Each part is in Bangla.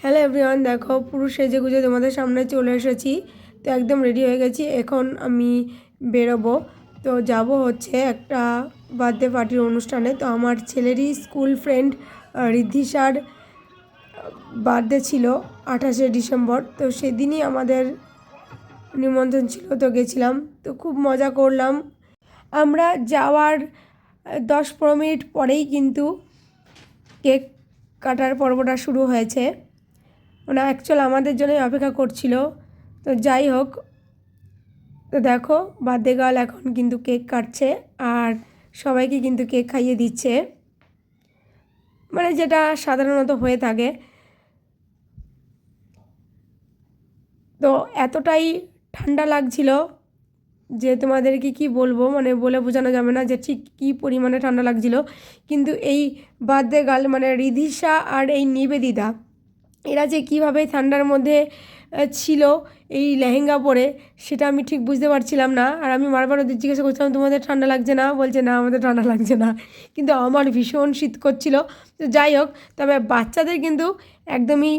হ্যালো এভরিওয়ান, দেখো পুরো সেজে গুজে তোমাদের সামনে চলে এসেছি। তো একদম রেডি হয়ে গেছি, এখন আমি বেরোবো। তো যাব হচ্ছে একটা বার্থডে পার্টির অনুষ্ঠানে। তো আমার ছেলেরই স্কুল ফ্রেন্ড ঋদ্ধিশার বার্থডে ছিল 28শে ডিসেম্বর। তো সেদিনই আমাদের নিমন্ত্রণ ছিল, তো গেছিলাম। তো খুব মজা করলাম। আমরা যাওয়ার 10-15 মিনিট পরেই কিন্তু কেক কাটার পর্বটা শুরু হয়েছে। ওরা অ্যাকচুয়াল আমাদের জন্যই অপেক্ষা করছিল। তো যাই হোক, তো দেখো বার্থডে গার্ল এখন কিন্তু কেক কাটছে আর সবাইকে কিন্তু কেক খাইয়ে দিচ্ছে, মানে যেটা সাধারণত হয়ে থাকে। তো এতটাই ঠান্ডা লাগছিল যে তোমাদেরকে কি বলবো, মানে বলে বোঝানো যাবে না যে ঠিক কী পরিমাণে ঠান্ডা লাগছিল। কিন্তু এই বার্থডে গার্ল মানে ঋদ্ধিশা আর এই নিবেদিতা, এরা যে কীভাবে ঠান্ডার মধ্যে ছিল এই লেহেঙ্গা পরে, সেটা আমি ঠিক বুঝতে পারছিলাম না। আর আমি বারবার ওদের জিজ্ঞাসা করছিলাম তোমাদের ঠান্ডা লাগছে না? বলছে না আমাদের ঠান্ডা লাগছে না, কিন্তু আমার ভীষণ শীত করছিল। তো যাই হোক, তবে বাচ্চাদের কিন্তু একদমই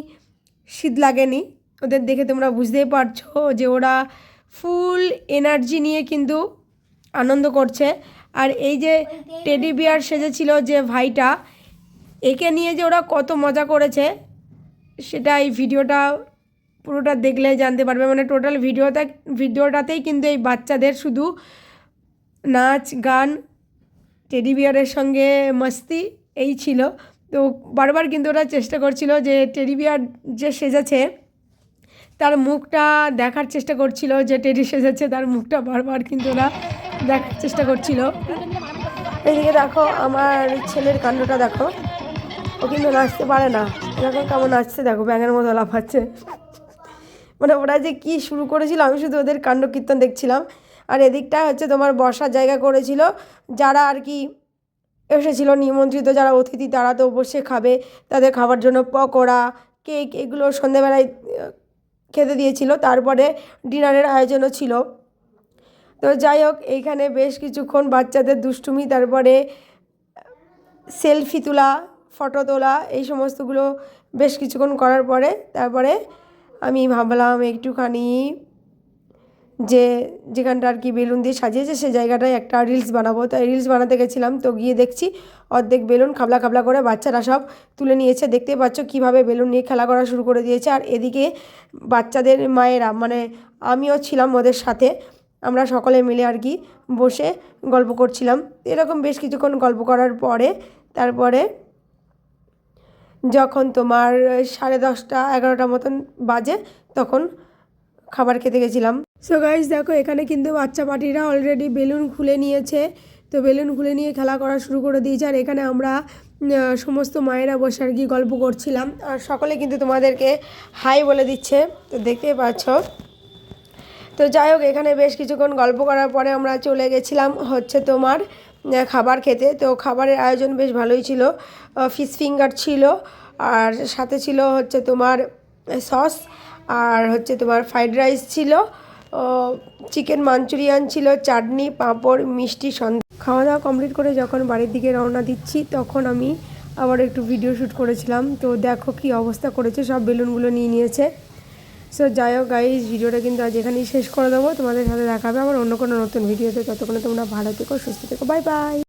শীত লাগেনি। ওদের দেখে তোমরা বুঝতেই পারছো যে ওরা ফুল এনার্জি নিয়ে কিন্তু আনন্দ করছে। আর এই যে টেডি বিয়ার সেজেছিল যে ভাইটা, একে নিয়ে যে ওরা কত মজা করেছে সেটা এই ভিডিওটা পুরোটা দেখলে জানতে পারবে। মানে টোটাল ভিডিওটাতেই কিন্তু এই বাচ্চাদের শুধু নাচ গান, টেডি বিয়ারের সঙ্গে মস্তি এই ছিল। তো বারবার কিন্তু ওরা চেষ্টা করছিল যে টেডি বিয়ার যে সেজেছে তার মুখটা দেখার চেষ্টা করছিল, যে টেডি সেজেছে তার মুখটা বারবার কিন্তু ওরা দেখার চেষ্টা করছিল। এইদিকে দেখো আমার ছেলের কাণ্ডটা দেখো, ও কিন্তু নাচতে পারে না। এরকম কেমন নাচছে দেখো, ব্যাঙের মতো লাফাচ্ছে। মানে ওরা যে কি শুরু করেছিল, আমি শুধু ওদের কাণ্ড কীর্তন দেখছিলাম। আর এদিকটা হচ্ছে তোমার বসার জায়গা করেছিল, যারা আর কি এসেছিলো নিমন্ত্রিত যারা অতিথি তারা তো বসে খাবে, তাদের খাবার জন্য পকোড়া, কেক এগুলো সন্ধেবেলায় খেতে দিয়েছিল। তারপরে ডিনারের আয়োজনও ছিল। তো যাই হোক, এইখানে বেশ কিছুক্ষণ বাচ্চাদের দুষ্টুমি, তারপরে সেলফি তোলা, ফটো তোলা, এই সমস্তগুলো বেশ কিছুক্ষণ করার পরে তারপরে আমি ভাবলাম একটুখানি যেখানটা আর কি বেলুন দিয়ে সাজিয়েছে সে জায়গাটায় একটা রিলস বানাবো। তাই রিলস বানাতে গেছিলাম। তো গিয়ে দেখছি অর্ধেক বেলুন খাবলা খাবলা করে বাচ্চারা সব তুলে নিয়েছে। দেখতেই পাচ্ছ কীভাবে বেলুন নিয়ে খেলা করা শুরু করে দিয়েছে। আর এদিকে বাচ্চাদের মায়েরা, মানে আমিও ছিলাম ওদের সাথে, আমরা সকলে মিলে আর কি বসে গল্প করছিলাম। এরকম বেশ কিছুক্ষণ গল্প করার পরে তারপরে যখন তোমার 10:30-11টা মতন বাজে তখন খাবার খেতে গেছিলাম। সো গাইস দেখো, এখানে কিন্তু বাচ্চা পার্টিরা অলরেডি বেলুন খুলে নিয়েছে। তো বেলুন খুলে নিয়ে খেলা করা শুরু করে দিয়েছে। আর এখানে আমরা সমস্ত মায়েরা বসে আর কি গল্প করছিলাম। আর সকলে কিন্তু তোমাদেরকে হাই বলে দিচ্ছে, তো দেখতেই পাচ্ছ। তো যাই হোক, এখানে বেশ কিছুক্ষণ গল্প করার পরে আমরা চলে গেছিলাম হচ্ছে তোমার খাবার খেতে। তো খাবারের আয়োজন বেশ ভালোই ছিল। ফিশ ফিঙ্গার ছিল, আর সাথে ছিল হচ্ছে তোমার সস, আর হচ্ছে তোমার ফ্রাইড রাইস ছিল, চিকেন মাঞ্চুরিয়ান ছিল, চাটনি, পাঁপড়, মিষ্টি, সন্দেশ। খাওয়া দাওয়া কমপ্লিট করে যখন বাড়ির দিকে রওনা দিচ্ছি তখন আমি আবার একটু ভিডিও শ্যুট করেছিলাম। তো দেখো কি অবস্থা করেছে, সব বেলুনগুলো নিয়ে নিয়েছে। সো যাই হোক গাইস, ভিডিওটা কিন্তু আজ এখানেই শেষ করে দেবো। তোমাদের সাথে দেখা হবে আবার অন্য কোনো নতুন ভিডিওতে। ততক্ষণে তোমরা ভালো থেকো, সুস্থ থেকো, বাই বাই।